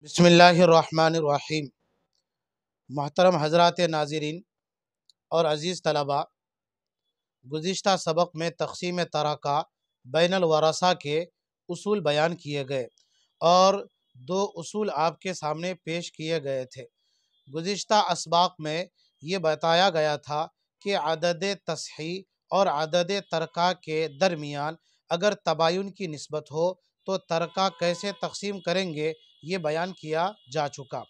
बिस्मिल्लाहिर्रहमानिर्रहीम। मोहतरम हज़रात नाज़रीन और अज़ीज़ तलबा, गुज़िश्ता सबक में तक़सीम तरक़ा बैनुल वरसा के उसूल बयान किए गए और दो उसूल आपके सामने पेश किए गए थे। गुज़िश्ता असबाक़ में ये बताया गया था कि अदद तस्ही और अदद तरक़ा के दरमियान अगर तबायुन की निस्बत हो तो तरक़ा कैसे तक़सीम करेंगे, ये बयान किया जा चुका।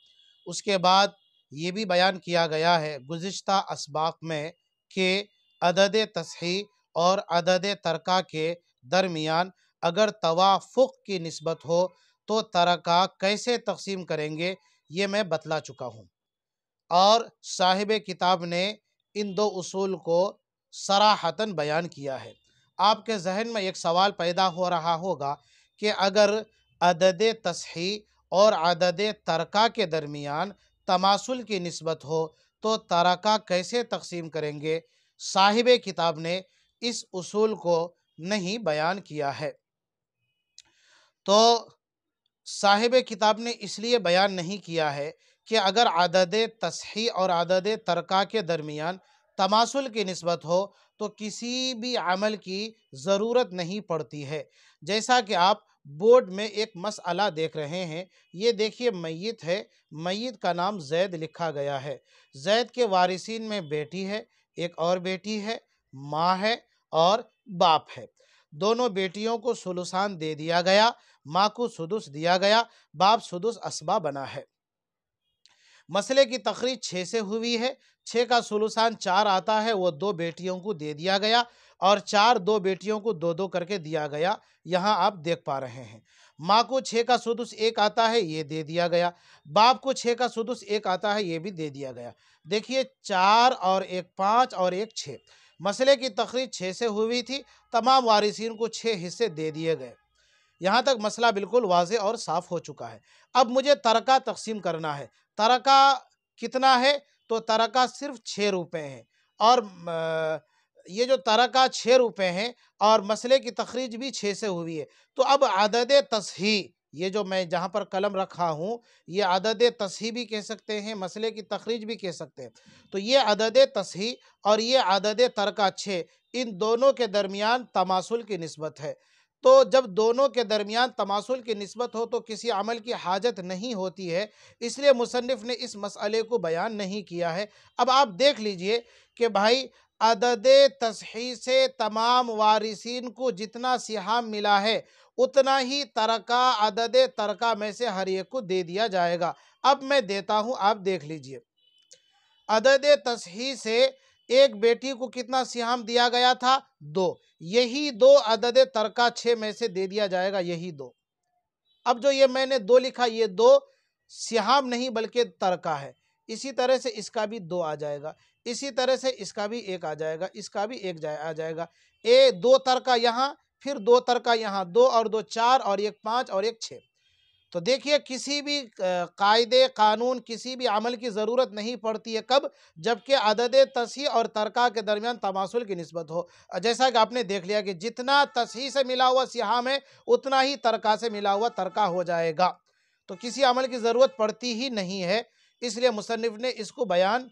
उसके बाद ये भी बयान किया गया है गुज़िश्ता असबाक़ में कि अदद तस्ही और अदद तरक़ा के दरमियान अगर तवाफ़ुक़ की निस्बत हो तो तरक़ा कैसे तक़सीम करेंगे, ये मैं बतला चुका हूँ। और साहिब किताब ने इन दो उसूल को सराहतन बयान किया है। आपके जहन में एक सवाल पैदा हो रहा होगा कि अगर अदद तस्ही और अदद तरक़ा के दरमियान तमासुल की निस्बत हो तो तरक़ा कैसे तक़सीम करेंगे। साहिब किताब ने इस उसूल को नहीं बयान किया है। तो साहिब किताब ने इसलिए बयान नहीं किया है कि अगर अदद तस्ही और अदद तरक़ा के दरमियान तमासुल की निस्बत हो तो किसी भी अमल की ज़रूरत नहीं पड़ती है। जैसा कि आप बोर्ड में एक मसअला देख रहे हैं, ये देखिए मैयत है, मैयत का नाम जैद लिखा गया है। जैद के वारिसीन में बेटी है, एक और बेटी है, माँ है और बाप है। दोनों बेटियों को सुलुसान दे दिया गया, माँ को सुदुस दिया गया, बाप सुदुस असबा बना है। मसले की तखरीज 6 से हुई है। 6 का सुलुसान 4 आता है, वो 2 बेटियों को दे दिया गया और 4 2 बेटियों को 2-2 करके दिया गया। यहाँ आप देख पा रहे हैं। माँ को 6 का सुदुस 1 आता है, ये दे दिया गया। बाप को 6 का सुदुस 1 आता है, ये भी दे दिया गया। देखिए 4 और 1 5 और 1 6। मसले की तखरीज 6 से हुई थी। तमाम वारिसीन को 6 हिस्से दे दिए गए। यहाँ तक मसला बिल्कुल वाज़े और साफ हो चुका है। अब मुझे तरक़ा तक़सीम करना है। तरक़ा कितना है? तो तरक़ा सिर्फ 6 रुपए है और ये जो तरक़ा 6 रुपए हैं और मसले की तखरीज भी 6 से हुई है। तो अब अदद तस्ही, ये जो मैं जहाँ पर कलम रखा हूँ, ये अदद तस्ही भी कह सकते हैं, मसले की तखरीज भी कह सकते हैं। तो ये अदद तस्ही और ये अदद तरक़ा 6, इन दोनों के दरमियान तमासुल की निस्बत है। तो जब दोनों के दरमियान तमासुल की निस्बत हो तो किसी अमल की हाजत नहीं होती है, इसलिए मुसन्निफ ने इस मसले को बयान नहीं किया है। अब आप देख लीजिए कि भाई अदद तस्ही से तमाम वारिसीन को जितना सिहाम मिला है उतना ही तरक़ा अदद तरक़ा में से हर एक को दे दिया जाएगा। अब मैं देता हूँ, आप देख लीजिए। अदद तस्ही से एक बेटी को कितना सिहाम दिया गया था? 2। यही 2 अदद तरक़ा 6 में से दे दिया जाएगा, यही 2। अब जो ये मैंने 2 लिखा, ये 2 सिहाम नहीं बल्कि तरक़ा है। इसी तरह से इसका भी 2 आ जाएगा, इसी तरह से इसका भी 1 आ जाएगा, इसका भी 1 आ जाएगा। 2 तरक़ा यहाँ, फिर 2 तरक़ा यहाँ, 2 और 2 4 और 1 5 और 1 6। तो देखिए किसी भी कायदे कानून, किसी भी अमल की ज़रूरत नहीं पड़ती है। कब? जबकि अदद तस्ही और तरक़ा के दरमियान तमासुल की निस्बत हो। जैसा कि आपने देख लिया कि जितना तस्ही से मिला हुआ सिहाम है उतना ही तरक़ा से मिला हुआ तरक़ा हो जाएगा। तो किसी अमल की ज़रूरत पड़ती ही नहीं है, इसलिए मुसन्निफ ने इसको बयान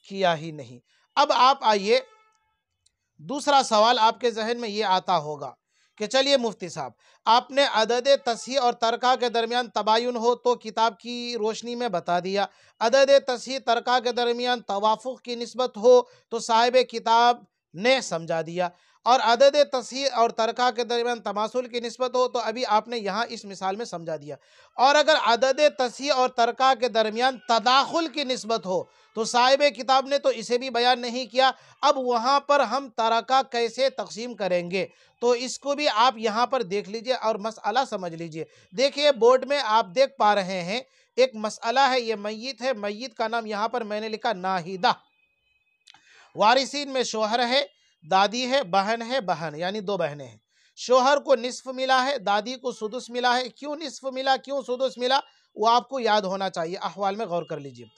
किया ही नहीं। अब आप आइए, दूसरा सवाल आपके जहन में ये आता होगा कि चलिए मुफ्ती साहब, आपने अदद तस्ही और तरक़ा के दरमियान तबायुन हो तो किताब की रोशनी में बता दिया। अदद तस्ही तरक़ा के दरमियान तवाफ़ुक़ की निस्बत हो तो साहिब किताब ने समझा दिया। और अदद तस्ही और तरक़ा के दरमियान तमासुल की निस्बत हो तो अभी आपने यहाँ इस मिसाल में समझा दिया। और अगर अदद तस्ही और तरक़ा के दरमियान तदाखुल की निस्बत हो तो साहिब किताब ने तो इसे भी बयान नहीं किया। अब वहाँ पर हम तरक़ा कैसे तक़सीम करेंगे, तो इसको भी आप यहाँ पर देख लीजिए और मसअला समझ लीजिए। देखिए बोर्ड में आप देख पा रहे हैं एक मसअला है, ये मैयत है, मैयत का नाम यहाँ पर मैंने लिखा नाहिदा। वारिसीन में शोहर है, दादी है, बहन यानी 2 बहनें हैं। शोहर को निस्फ मिला है, दादी को सुदुस मिला है। क्यों निस्फ मिला, क्यों सुदुस मिला, वो आपको याद होना चाहिए। अहवाल में गौर कर लीजिए।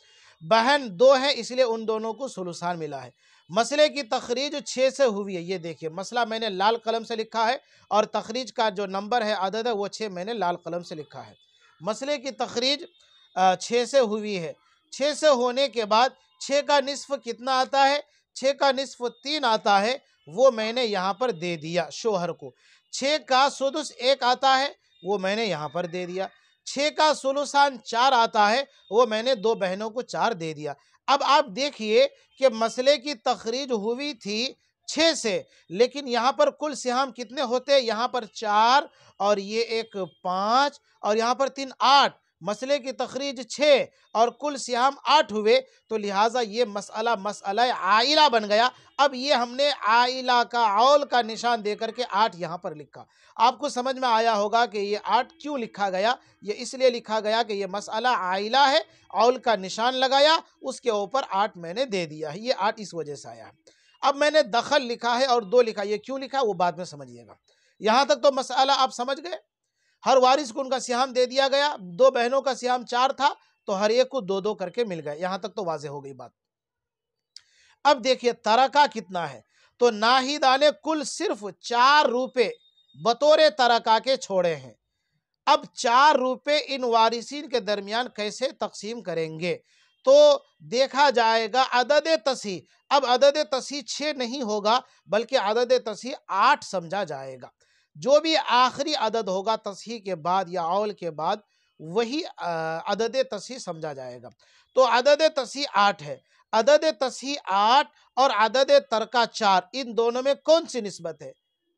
बहन 2 है, इसलिए उन दोनों को सुलुसान मिला है। मसले की तखरीज 6 से हुई है। ये देखिए मसला मैंने लाल कलम से लिखा है और तखरीज का जो नंबर है, अदद है, वो 6 मैंने लाल कलम से लिखा है। मसले की तखरीज 6 से हुई है। 6 से होने के बाद 6 का निस्फ कितना आता है? 6 का निस्फ 3 आता है, वो मैंने यहाँ पर दे दिया शोहर को। 6 का सुदुस 1 आता है, वो मैंने यहाँ पर दे दिया। 6 का सुलुसान 4 आता है, वो मैंने 2 बहनों को 4 दे दिया। अब आप देखिए कि मसले की तखरीज हुई थी 6 से, लेकिन यहाँ पर कुल सिहाम कितने होते हैं? यहाँ पर 4 और ये एक 5 और यहाँ पर 3 8। मसले की तखरीज 6 और कुल सिहाम 8 हुए, तो लिहाजा ये मसला मसला आइला बन गया। अब ये हमने आइला का औल का निशान देकर के 8 यहाँ पर लिखा। आपको समझ में आया होगा कि ये 8 क्यों लिखा गया। ये इसलिए लिखा गया कि ये मसला आइला है, औल का निशान लगाया, उसके ऊपर 8 मैंने दे दिया है। ये 8 इस वजह से आया है। अब मैंने दखल लिखा है और 2 लिखा, ये क्यों लिखा वो बाद में समझिएगा। यहां तक तो मसला आप समझ गए। हर वारिस को उनका सिहाम दे दिया गया। 2 बहनों का सिहाम 4 था, तो हर एक को 2-2 करके मिल गए। यहां तक तो वाजे हो गई बात। अब देखिए तरका कितना है, तो नाहिदा ने कुल सिर्फ 4 रुपए बतौर तरका के छोड़े हैं। अब 4 रुपए इन वारिसीन के दरमियान कैसे तकसीम करेंगे? तो देखा जाएगा अदद तसी। अब अदद तसी 6 नहीं होगा, बल्कि अदद तसी 8 समझा जाएगा। जो भी आखिरी अदद होगा तसी के बाद या औल के बाद, वही अदद तसी समझा जाएगा। तो अदद तसी 8 है। अदद तसी 8 और अदद तरका 4, इन दोनों में कौन सी निस्बत है?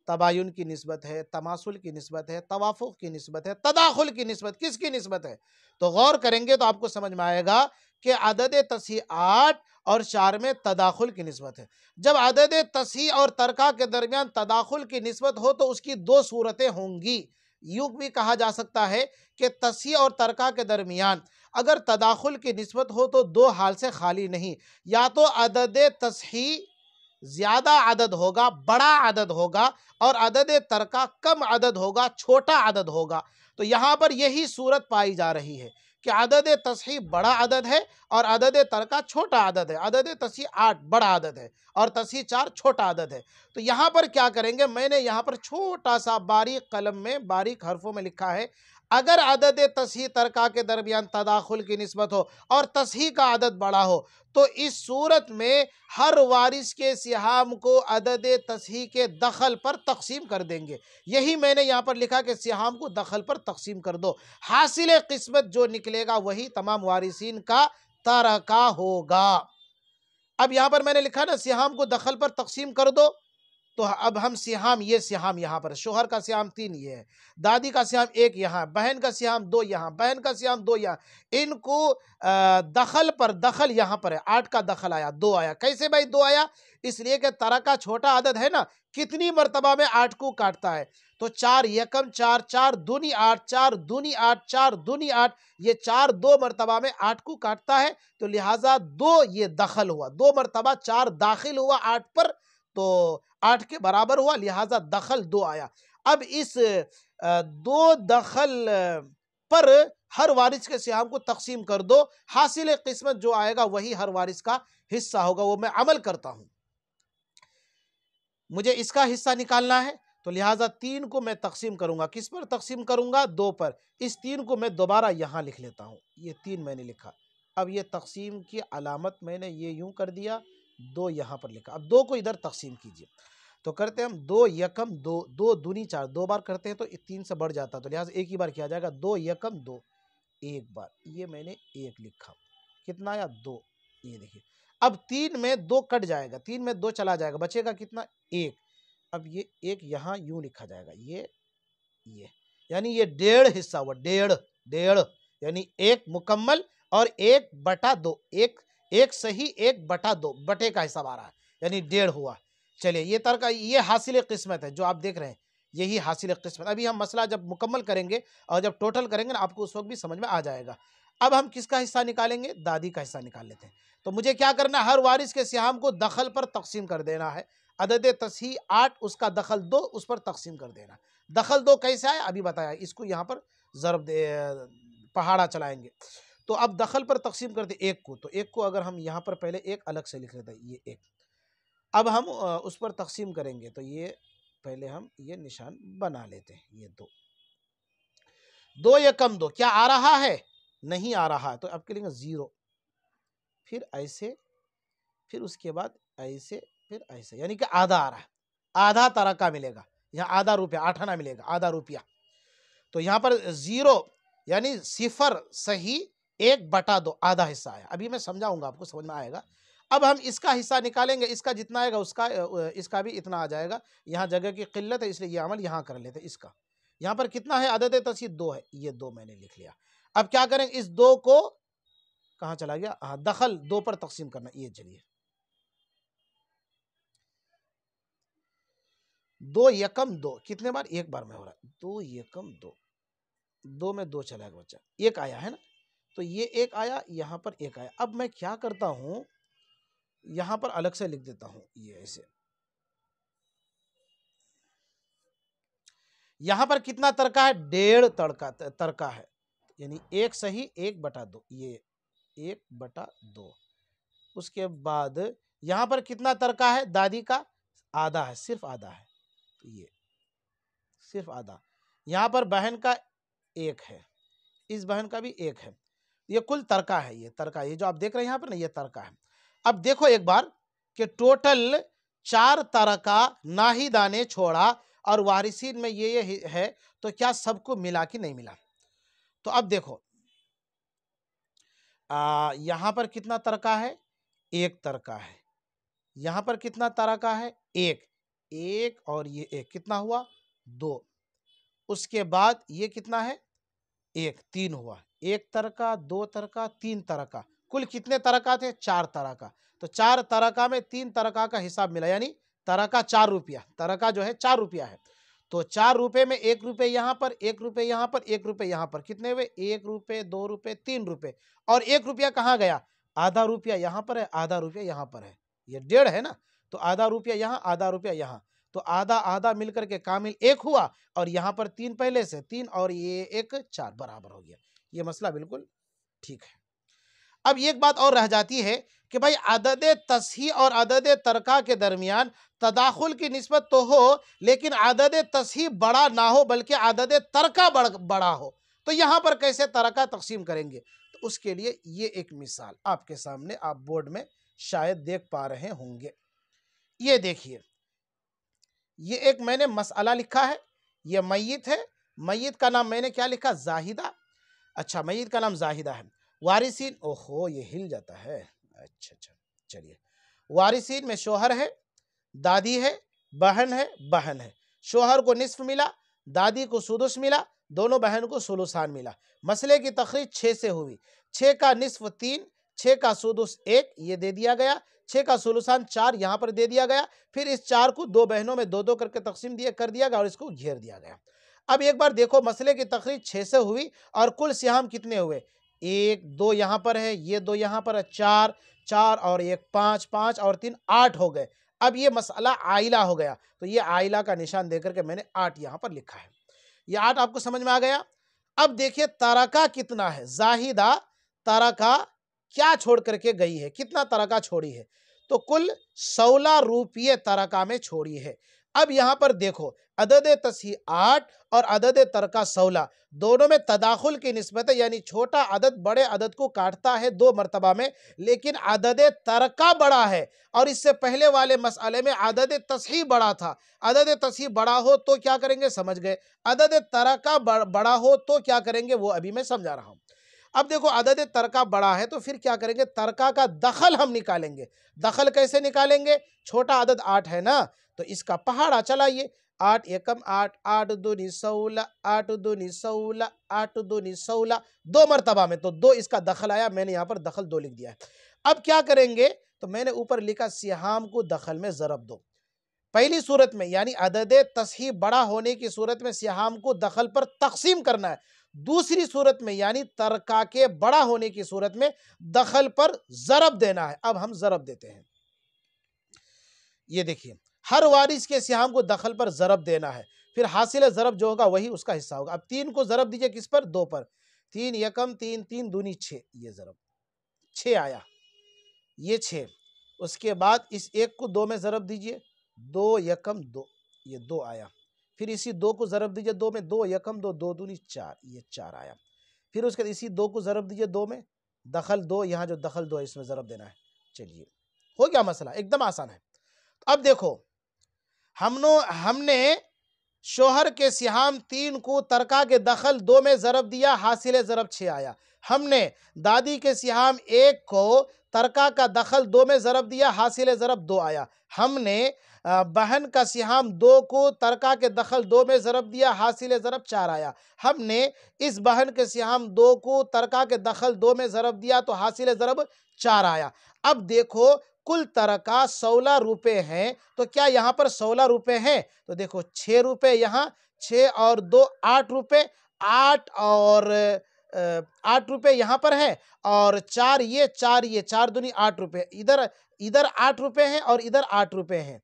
तबायुन की निस्बत है, तमासुल की निस्बत है, तवाफुक की निस्बत है, तदाखुल की निस्बत, किसकी निस्बत है? तो गौर करेंगे तो आपको समझ में आएगा कि अदद तसी 8 और 4 में तदाखुल की निस्बत है। जब अदद तसी और तरका के दरमियान तदाखुल की निस्बत हो तो उसकी 2 सूरतें होंगी। यूं भी कहा जा सकता है कि तसी और तरका के दरमियान अगर तदाखुल की निस्बत हो तो 2 हाल से खाली नहीं, या तो अदद तसही ज्यादा अदद होगा, बड़ा अदद होगा, और अदद तरका कम अदद होगा, छोटा अदद होगा। तो यहां पर यही सूरत पाई जा रही है कि अदद तसही बड़ा अदद है और अदद तरका छोटा अदद है। अदद तसही 8 बड़ा अदद है और तसही 4 छोटा अदद है। तो यहां पर क्या करेंगे, मैंने यहां पर छोटा सा बारीक कलम में बारीक हरफों में लिखा है, अगर अदद तसही तरका के दरमियान तदाखुल की निस्बत हो और तसही का अदद बड़ा हो, तो इस सूरत में हर वारिस के सिहाम को अदद तसही के दखल पर तकसीम कर देंगे। यही मैंने यहाँ पर लिखा कि सिहाम को दखल पर तकसीम कर दो। हासिल किस्मत जो निकलेगा वही तमाम वारिसीन का तरका होगा। अब यहाँ पर मैंने लिखा ना सिहाम को दखल पर तकसीम कर दो, तो अब हम सिहाम, ये सिहाम यहाँ पर शोहर का सिहाम 3 ये है, दादी का सिहाम 1 यहाँ, बहन का सिहाम 2 यहाँ, बहन का सिहाम 2 यहाँ। इनको दखल पर दखल यहाँ पर है, 8 का दखल आया, 2 आया। कैसे भाई 2 आया? इसलिए कि तरका छोटा आदत है ना, कितनी मरतबा में 8 को काटता है? तो 4 एकम 4, 4 दूनी 8, 4 दूनी 8, 4 दूनी 8, ये 4 2 मरतबा में 8 को काटता है। तो लिहाजा 2 ये दखल हुआ, 2 मरतबा 4 दाखिल हुआ 8 पर, तो 8 के बराबर हुआ, लिहाजा दखल 2 आया। अब इस 2 दखल पर हर वारिस के सिहाम को तकसीम कर दो, हासिल किस्मत जो आएगा वही हर वारिस का हिस्सा होगा। वो मैं अमल करता हूं, मुझे इसका हिस्सा निकालना है, तो लिहाजा 3 को मैं तकसीम करूंगा। किस पर तकसीम करूंगा? 2 पर। इस 3 को मैं दोबारा यहां लिख लेता हूं, ये 3 मैंने लिखा। अब ये तकसीम की अलामत मैंने ये यूं कर दिया, 2 यहां पर लिखा। अब 2 को इधर तकसीम कीजिए, तो करते हैं हम 2 एकम 2, 2 दूनी 4, 2 बार करते हैं तो 3 से बढ़ जाता है, तो लिहाजा एक ही बार किया जाएगा। 2 एकम 2, एक बार, ये मैंने 1 लिखा। कितना आया? 2। ये देखिए, अब 3 में 2 कट जाएगा, 3 में 2 चला जाएगा, बचेगा कितना? 1। अब ये 1 यहाँ यूं लिखा जाएगा, ये यानी ये 1.5 हिस्सा हुआ, 1.5 यानी 1 मुकम्मल और 1/2, एक सही 1/2 बटे का हिसाब आ रहा है, यानी 1.5 हुआ। चलिए, ये तरका, ये हासिल किस्मत है जो आप देख रहे हैं, यही हासिल किस्मत। अभी हम मसला जब मुकम्मल करेंगे और जब टोटल करेंगे ना, आपको उस वक्त भी समझ में आ जाएगा। अब हम किसका हिस्सा निकालेंगे? दादी का हिस्सा निकाल लेते हैं। तो मुझे क्या करना है? हर वारिस के सिहाम को दखल पर तकसीम कर देना है। अदद तसही 8, उसका दखल 2, उस पर तकसीम कर देना। दखल 2 कैसे आया अभी बताया, इसको यहाँ पर जरब पहाड़ा चलाएंगे। तो अब दखल पर तकसीम करते 1 को, तो 1 को अगर हम यहाँ पर पहले 1 अलग से लिख लेते हैं, ये 1। अब हम उस पर तकसीम करेंगे, तो ये पहले हम ये निशान बना लेते हैं, ये 2। 2 एकम 2 क्या आ रहा है? नहीं आ रहा है, तो अब क्या लिखेंगे 0, फिर ऐसे, फिर उसके बाद ऐसे, फिर ऐसे, यानी कि आधा आ रहा है, आधा तरका मिलेगा। यहाँ आधा रुपया, 8 आना मिलेगा, आधा रुपया। तो यहाँ पर 0 यानी सिफर सही 1/2 आधा हिस्सा है। अभी मैं समझाऊंगा, आपको समझ में आएगा। अब हम इसका हिस्सा निकालेंगे, इसका जितना आएगा उसका इसका भी इतना आ जाएगा। यहाँ जगह की किल्लत है इसलिए ये अमल यहाँ कर लेते हैं। इसका यहाँ पर कितना है? अदद तस्हीह 2 है, ये 2 मैंने लिख लिया। अब क्या करेंगे? इस 2 को कहाँ चला गया? हाँ, दखल 2 पर तकसीम करना। ये चलिए 2 एकम 2 कितने बार? एक बार में हो रहा है। 2 एकम 2, 2 में 2 चला गया बच्चा, एक आया है ना, तो ये एक आया, यहां पर एक आया। अब मैं क्या करता हूं, यहां पर अलग से लिख देता हूं, ये ऐसे। यहां पर कितना तरका है? 1.5 तरका है, यानी 1 सही 1/2, ये 1/2। उसके बाद यहां पर कितना तरका है? दादी का आधा है, सिर्फ आधा है, तो ये सिर्फ आधा। यहां पर बहन का 1 है, इस बहन का भी 1 है। ये कुल तरका है, ये तरका, ये जो आप देख रहे हैं यहाँ पर ना, ये तरका है। अब देखो एक बार कि टोटल 4 तरका नाहिदा ने छोड़ा और वारिसीन में ये है, तो क्या सबको मिला कि नहीं मिला? तो अब देखो यहां पर कितना तरका है? 1 तरका है। यहां पर कितना तरका है? 1, 1 और ये 1 कितना हुआ? 2। उसके बाद ये कितना है? 1, 3 हुआ। 1 तरका, 2 तरका, 3 तरका, कुल कितने तरका थे? 4 तरका। तो 4 तरका में 3 तरका का हिसाब मिला, यानी तरका 4 रुपया, तरका जो है 4 रुपया है। तो 4 रुपए में 1 रुपए यहां पर, 1 रुपए यहां पर, 1 रुपए यहां पर, कितने हुए? 1 रुपए, 2 रुपए, 3 रुपए। और 1 रुपया कहां गया? आधा रुपया यहां पर है, आधा रुपया यहां पर है, ये 1.5 है ना, तो आधा रुपया यहां, आधा रुपया यहां, तो आधा आधा मिलकर के कामिल 1 हुआ। और यहां पर 3 पहले से, 3 और ये 1 4 बराबर हो गया। ये मसला बिल्कुल ठीक है। अब एक बात और रह जाती है कि भाई अदद तस्हीह और अदद तरका के दरमियान तदाखुल की निस्बत तो हो, लेकिन अदद तस्हीह बड़ा ना हो बल्कि अदद तरका बड़ा हो, तो यहां पर कैसे तरका तकसीम करेंगे? तो उसके लिए ये एक मिसाल आपके सामने, आप बोर्ड में शायद देख पा रहे होंगे। ये देखिए, ये एक मैंने मसला लिखा है, ये मैयत है, मैयत का नाम मैंने क्या लिखा? जाहिदा। अच्छा, मैयत का नाम जाहिदा है। वारिसीन, ओहो ये हिल जाता है, अच्छा अच्छा, चलिए। वारिसीन में शोहर है, दादी है, बहन है, बहन है। शोहर को निस्फ मिला, दादी को सुदुस मिला, दोनों बहन को सुलुसान मिला। मसले की तखरीज 6 से हुई। 6 का निस्फ 3, 6 का सुदुस 1, ये दे दिया गया। 6 का सुलुसान 4 यहां पर दे दिया गया। फिर इस 4 को 2 बहनों में 2-2 करके तकसीम कर दिया गया और इसको घेर दिया गया। अब एक बार देखो, मसले की तखरीज 6 से हुई और कुल सिहाम कितने हुए? 1 2 यहां पर है, ये 2 यहां पर है, 4 4 और 1 5, 5 और 3 8 हो गए। अब ये मसला आइला हो गया, तो ये आइला का निशान देकर के मैंने 8 यहां पर लिखा है। ये 8 आपको समझ में आ गया? अब देखिए तरका कितना है। जाहिदा तरका क्या छोड़ करके गई है? कितना तरका छोड़ी है? तो कुल 16 रुपये तरका में छोड़ी है। अब यहां पर देखो, अदद तस्हीह 8 और अदद तरका 16, दोनों में तदाखुल की निस्बत है, यानी छोटा अदद बड़े अदद को काटता है 2 मरतबा में, लेकिन अदद तरका बड़ा है। और इससे पहले वाले मसले में अदद तस्हीह बड़ा था। अदद तस्हीह बड़ा हो तो क्या करेंगे? समझ गए। अदद तरका बड़ा हो तो क्या करेंगे? वो अभी मैं समझा रहा हूं। अब देखो, अदद तरका बड़ा है तो फिर क्या करेंगे? तरका का दखल हम निकालेंगे। दखल कैसे निकालेंगे? छोटा अदद 8 है ना, तो इसका पहाड़ा चलाइए। 8 एकम 8, 8 दूनी 16, 8 दूनी 16, 8 दूनी 16, 2 मरतबा में, तो 2 इसका दखल आया। मैंने यहाँ पर दखल 2 लिख दिया है। अब क्या करेंगे? तो मैंने ऊपर लिखा सिहाम को दखल में जरब दो। पहली सूरत में यानी अदद तस्हीह बड़ा होने की सूरत में सिहाम को दखल पर तकसीम करना है। दूसरी सूरत में यानी तरका के बड़ा होने की सूरत में दखल पर जरब देना है। अब हम जरब देते हैं। ये देखिए, हर वारिस के सिहाम को दखल पर जरब देना है, फिर हासिल जरब जो होगा वही उसका हिस्सा होगा। अब 3 को जरब दीजिए किस पर? 2 पर। 3 एकम 3, 3 दूनी 6, ये जरब 6 आया, ये 6। उसके बाद इस 1 को 2 में जरब दीजिए, 2 एकम 2, ये 2 आया। फिर इसी 2 को ज़रब दीजिए 2 में, 2 यकम 2, 2 दूनी 4, ये 4 आया। फिर उसके बाद इसी 2 को ज़रब दीजिए 2 में, दखल 2, यहाँ जो दखल 2 है इसमें ज़रब देना है। चलिए हो गया मसला, एकदम आसान है। अब देखो हमने शोहर के सिहाम 3 को तरका के दखल 2 में ज़रब दिया, हासिल ज़रब 6 आया। हमने दादी के सिहाम 1 को तरका का दखल 2 में ज़रब दिया, हासिल ज़रब 2 आया। हमने बहन का सिहाम 2 को तरका के दखल 2 में ज़रब दिया, हासिल ज़रब 4 आया। हमने इस बहन के सिहाम 2 को तरका के दखल 2 में ज़रब दिया तो हासिल ज़रब 4 आया। अब देखो कुल तरका 16 रुपए हैं, तो क्या यहाँ पर 16 रुपए हैं? तो देखो 6 रुपए यहाँ, 6 और 2 8 रुपए, 8 और 8 रुपए यहाँ पर है, और 4 ये 4 दूनी 8 रुपए, इधर 8 रुपए हैं और इधर 8 रुपए हैं,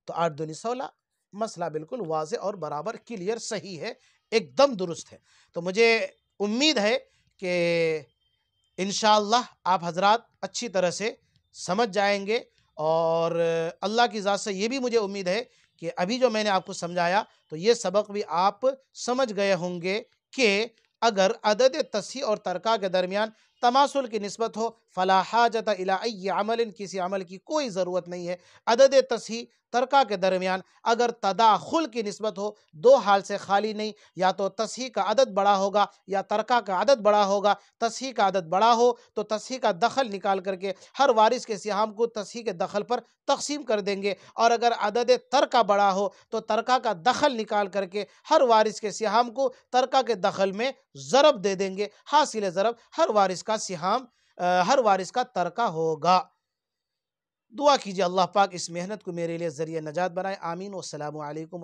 तो 8 दूनी 16। मसला बिल्कुल वाज़े और बराबर क्लियर सही है, एकदम दुरुस्त है। तो मुझे उम्मीद है कि इंशाअल्लाह आप हजरात अच्छी तरह से समझ जाएंगे, और अल्लाह की ज़ात से ये भी मुझे उम्मीद है कि अभी जो मैंने आपको समझाया तो ये सबक भी आप समझ गए होंगे कि अगर अदद तस्ही और तरका के दरमियान तमासुल की निस्बत हो, फला हाजत इला अय्यि अमलिन, किसी अमल की कोई ज़रूरत नहीं है। अदद तस्ही तरका के दरमियान अगर तदाखुल की निस्बत हो, दो हाल से खाली नहीं, या तो तस्ही का अदद बड़ा होगा या तरका का अदद बड़ा होगा। तस्ही का अदद बड़ा हो तो तस्ही का दखल निकाल करके हर वारिस के सिहाम को तस्ही के दखल पर तकसीम कर देंगे, और अगर अदद तरका बड़ा हो तो तरका का दखल निकाल करके हर वारिस के सिहाम को तरका के दखल में ज़रब दे देंगे। हासिल ज़रब हर वारिस का सिहाम, हर वारिस का तरका होगा। दुआ कीजिए अल्लाह पाक इस मेहनत को मेरे लिए ज़रिए नजात बनाए। आमीन। वस्सलामु अलैकुम।